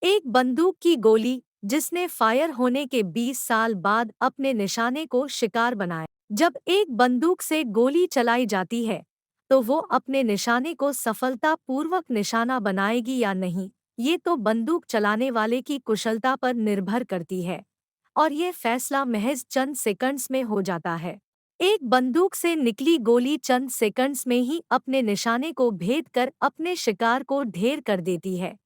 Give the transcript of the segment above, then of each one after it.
एक बंदूक की गोली जिसने फायर होने के 20 साल बाद अपने निशाने को शिकार बनाया। जब एक बंदूक से गोली चलाई जाती है तो वो अपने निशाने को सफलतापूर्वक निशाना बनाएगी या नहीं, ये तो बंदूक चलाने वाले की कुशलता पर निर्भर करती है। और ये फैसला महज चंद सेकंड्स में हो जाता है। एक बंदूक से निकली गोली चंद सेकंड्स में ही अपने निशाने को भेद कर अपने शिकार को ढेर कर देती है।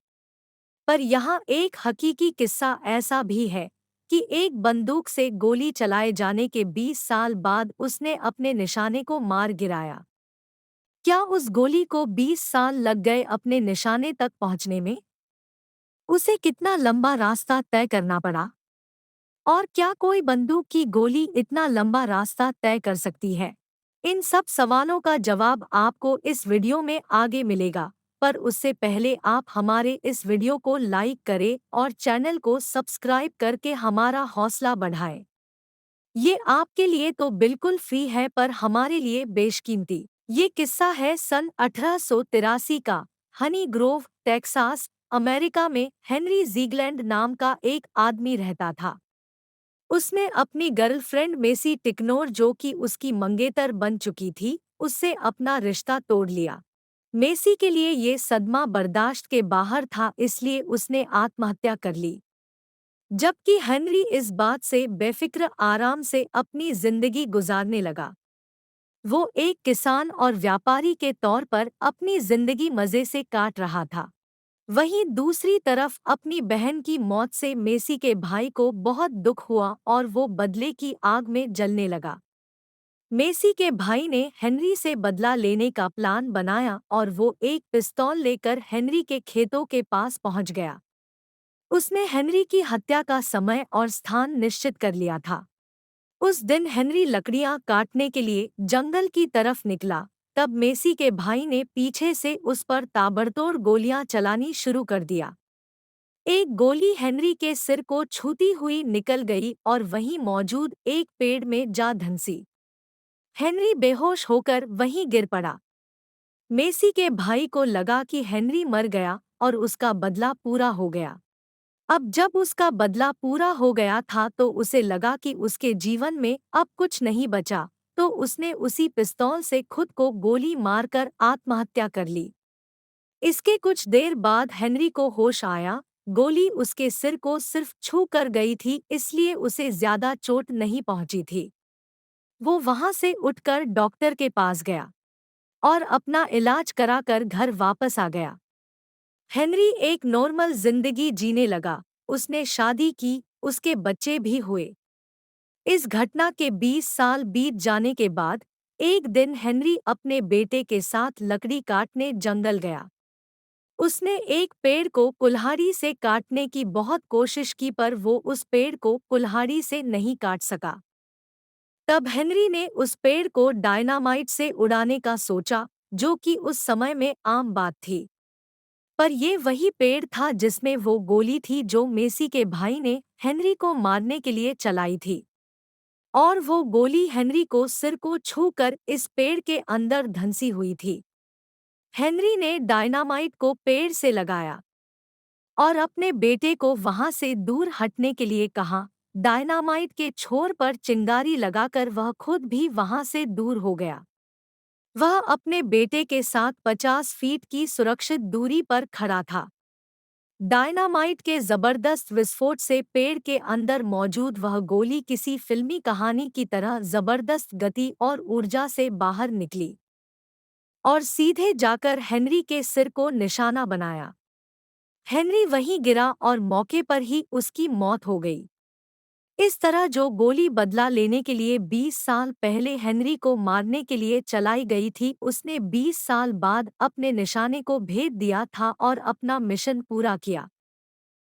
पर यहाँ एक हकीकी किस्सा ऐसा भी है कि एक बंदूक से गोली चलाए जाने के 20 साल बाद उसने अपने निशाने को मार गिराया। क्या उस गोली को 20 साल लग गए अपने निशाने तक पहुंचने में? उसे कितना लंबा रास्ता तय करना पड़ा? और क्या कोई बंदूक की गोली इतना लंबा रास्ता तय कर सकती है? इन सब सवालों का जवाब आपको इस वीडियो में आगे मिलेगा, पर उससे पहले आप हमारे इस वीडियो को लाइक करें और चैनल को सब्सक्राइब करके हमारा हौसला बढ़ाएं। ये आपके लिए तो बिल्कुल फ्री है, पर हमारे लिए बेशकीमती। ये किस्सा है सन 1883 का। हनी ग्रोव, टेक्सास, अमेरिका में हेनरी ज़ीगलैंड नाम का एक आदमी रहता था। उसने अपनी गर्लफ्रेंड मेसी टिकनोर, जो कि उसकी मंगेतर बन चुकी थी, उससे अपना रिश्ता तोड़ लिया। मेसी के लिए ये सदमा बर्दाश्त के बाहर था, इसलिए उसने आत्महत्या कर ली। जबकि हेनरी इस बात से बेफिक्र आराम से अपनी जिंदगी गुजारने लगा। वो एक किसान और व्यापारी के तौर पर अपनी जिंदगी मजे से काट रहा था। वहीं दूसरी तरफ अपनी बहन की मौत से मेसी के भाई को बहुत दुख हुआ और वो बदले की आग में जलने लगा। मेसी के भाई ने हेनरी से बदला लेने का प्लान बनाया और वो एक पिस्तौल लेकर हेनरी के खेतों के पास पहुंच गया। उसने हेनरी की हत्या का समय और स्थान निश्चित कर लिया था। उस दिन हेनरी लकड़ियां काटने के लिए जंगल की तरफ निकला। तब मेसी के भाई ने पीछे से उस पर ताबड़तोड़ गोलियां चलानी शुरू कर दिया। एक गोली हेनरी के सिर को छूती हुई निकल गई और वहीं मौजूद एक पेड़ में जा धंसी। हेनरी बेहोश होकर वहीं गिर पड़ा। मेसी के भाई को लगा कि हेनरी मर गया और उसका बदला पूरा हो गया। अब जब उसका बदला पूरा हो गया था तो उसे लगा कि उसके जीवन में अब कुछ नहीं बचा, तो उसने उसी पिस्तौल से खुद को गोली मारकर आत्महत्या कर ली। इसके कुछ देर बाद हेनरी को होश आया। गोली उसके सिर को सिर्फ छू कर गई थी, इसलिए उसे ज्यादा चोट नहीं पहुंची थी। वो वहां से उठकर डॉक्टर के पास गया और अपना इलाज कराकर घर वापस आ गया। हेनरी एक नॉर्मल जिंदगी जीने लगा। उसने शादी की, उसके बच्चे भी हुए। इस घटना के 20 साल बीत जाने के बाद एक दिन हेनरी अपने बेटे के साथ लकड़ी काटने जंगल गया। उसने एक पेड़ को कुल्हाड़ी से काटने की बहुत कोशिश की, पर वो उस पेड़ को कुल्हाड़ी से नहीं काट सका। तब हेनरी ने उस पेड़ को डायनामाइट से उड़ाने का सोचा, जो कि उस समय में आम बात थी। पर ये वही पेड़ था जिसमें वो गोली थी जो मेसी के भाई ने हेनरी को मारने के लिए चलाई थी। और वो गोली हेनरी को सिर को छूकर इस पेड़ के अंदर धंसी हुई थी। हेनरी ने डायनामाइट को पेड़ से लगाया और अपने बेटे को वहां से दूर हटने के लिए कहा। डायनामाइट के छोर पर चिंगारी लगाकर वह खुद भी वहां से दूर हो गया। वह अपने बेटे के साथ 50 फीट की सुरक्षित दूरी पर खड़ा था। डायनामाइट के जबरदस्त विस्फोट से पेड़ के अंदर मौजूद वह गोली किसी फिल्मी कहानी की तरह जबरदस्त गति और ऊर्जा से बाहर निकली और सीधे जाकर हेनरी के सिर को निशाना बनाया। हेनरी वहीं गिरा और मौके पर ही उसकी मौत हो गई। इस तरह जो गोली बदला लेने के लिए 20 साल पहले हेनरी को मारने के लिए चलाई गई थी, उसने 20 साल बाद अपने निशाने को भेद दिया था और अपना मिशन पूरा किया।